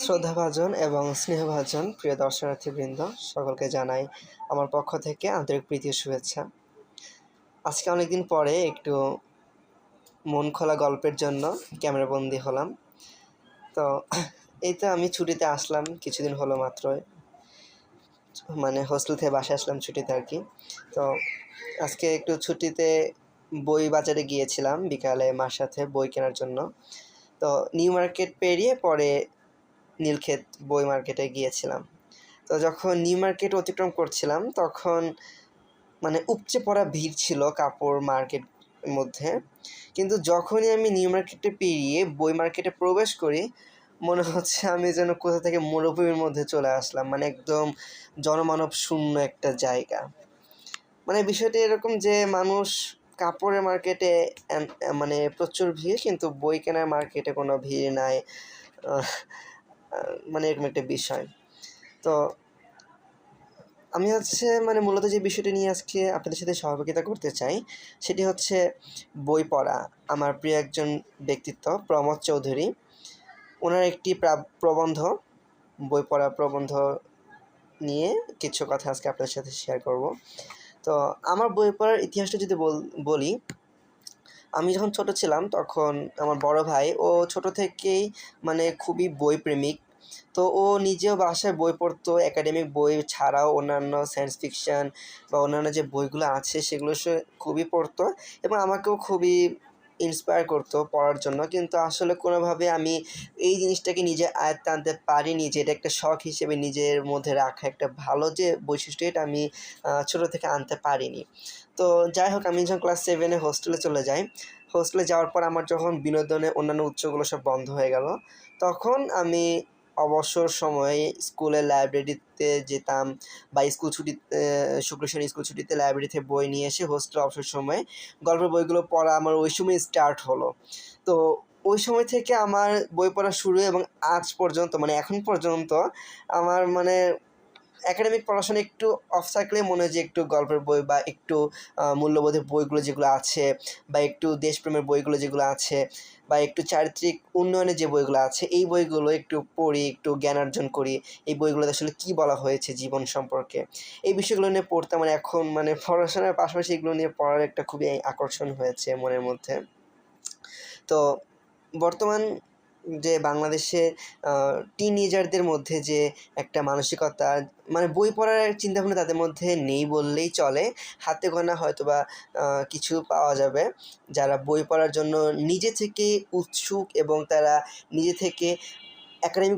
শ্রদ্ধাভাজন এবং স্নেহভাজন প্রিয় দর্শনার্থীবৃন্দ, সকলকে জানাই আমার পক্ষ থেকে আন্তরিক প্রীতি ও শুভেচ্ছা। আজকে অনেকদিন পরে একটু মন খোলা গল্পের জন্য ক্যামেরাবন্দি হলাম। তো এই তো আমি ছুটিতে আসলাম, কিছুদিন হলো মাত্র, মানে হোস্টেল থেকে বাসায় আসলাম ছুটিতে আর কি। তো আজকে একটু ছুটিতে বই বাজারে গিয়েছিলাম বিকালে মার সাথে বই কেনার জন্য। তো নিউ মার্কেট পেরিয়ে পরে নীলক্ষেত বই মার্কেটে গিয়েছিলাম। তো যখন নিউ মার্কেট অতিক্রম করছিলাম তখন মানে উপচে পড়া ভিড় ছিল কাপড় মার্কেট মধ্যে, কিন্তু যখনই আমি নিউ মার্কেটে পেরিয়ে বই মার্কেটে প্রবেশ করি মনে হচ্ছে আমি যেন কোথা থেকে মরুভূমির মধ্যে চলে আসলাম, মানে একদম জনমানব শূন্য একটা জায়গা। মানে বিষয়টি এরকম যে মানুষ কাপড়ের মার্কেটে মানে প্রচুর ভিড়, কিন্তু বই কেনার মার্কেটে কোনো ভিড় নাই, মানে এরকম একটা বিষয়। তো আমি মানে মূলত যে বিষয়টি নিয়ে আজকে আপনাদের সাথে সহযোগিতা করতে চাই সেটি হচ্ছে বই পড়া। আমার প্রিয় একজন ব্যক্তিত্ব প্রমথ চৌধুরী, ওনার একটি প্রবন্ধ, বই পড়া প্রবন্ধ নিয়ে কিছু কথা আজকে আপনাদের সাথে শেয়ার করব। তো আমার বই পড়ার ইতিহাসটা যদি বলি, আমি যখন ছোট ছিলাম তখন আমার বড় ভাই ও ছোট থেকেই মানে খুবই বই প্রেমিক। তো ও নিজেও বাসায় বই পড়তো, একাডেমিক বই ছাড়াও অন্যান্য সায়েন্স ফিকশন বা অন্যান্য যে বইগুলো আছে সেগুলো সে খুবই পড়তো এবং আমাকেও খুবই ইন্সপায়ার করতো পড়ার জন্য। কিন্তু আসলে কোনোভাবে আমি এই জিনিসটাকে নিজে আয়ত্তে আনতে পারিনি যে এটা একটা শখ হিসেবে নিজের মধ্যে রাখা একটা ভালো যে বৈশিষ্ট্য, এটা আমি ছোটো থেকে আনতে পারিনি। তো যাই হোক, আমি যখন ক্লাস 7-এ হোস্টেলে চলে যাই, হোস্টেলে যাওয়ার পর আমার যখন বিনোদনের অন্যান্য উৎসগুলো সব বন্ধ হয়ে গেল, তখন আমি অবসর সময়ে স্কুলের লাইব্রেরিতে যেতাম বা স্কুল ছুটিতে, শুক্র শনি স্কুল ছুটিতে লাইব্রেরি থেকে বই নিয়ে এসে হোস্টেলে অবসর সময়ে গল্পের বইগুলো পড়া আমার ওই সময় স্টার্ট হলো। তো ওই সময় থেকে আমার বই পড়া শুরু এবং আজ পর্যন্ত মানে এখন পর্যন্ত আমার মানে একাডেমিক পড়াশোনা একটু অফ থাকলে মনে হয় যে একটু গল্পের বই বা একটু মূল্যবোধের বইগুলো যেগুলো আছে বা একটু দেশপ্রেমের বইগুলো যেগুলো আছে বা একটু চারিত্রিক উন্নয়নের যে বইগুলো আছে এই বইগুলো একটু পড়ি, একটু জ্ঞান অর্জন করি। এই বইগুলোতে আসলে কী বলা হয়েছে জীবন সম্পর্কে, এই বিষয়গুলো নিয়ে পড়তে আমার এখন মানে পড়াশোনার পাশাপাশি এগুলো নিয়ে পড়ার একটা খুবই আকর্ষণ হয়েছে মনের মধ্যে। তো বর্তমান যে বাংলাদেশে টিনেজারদের মধ্যে যে একটা মানসিকতা, মানে বই পড়ার চিন্তাভাবনা তাদের মধ্যে নেই বললেই চলে। হাতে গোনা হয়তোবা কিছু পাওয়া যাবে যারা বই পড়ার জন্য নিজে থেকে উৎসুক এবং তারা নিজে থেকে একাডেমিক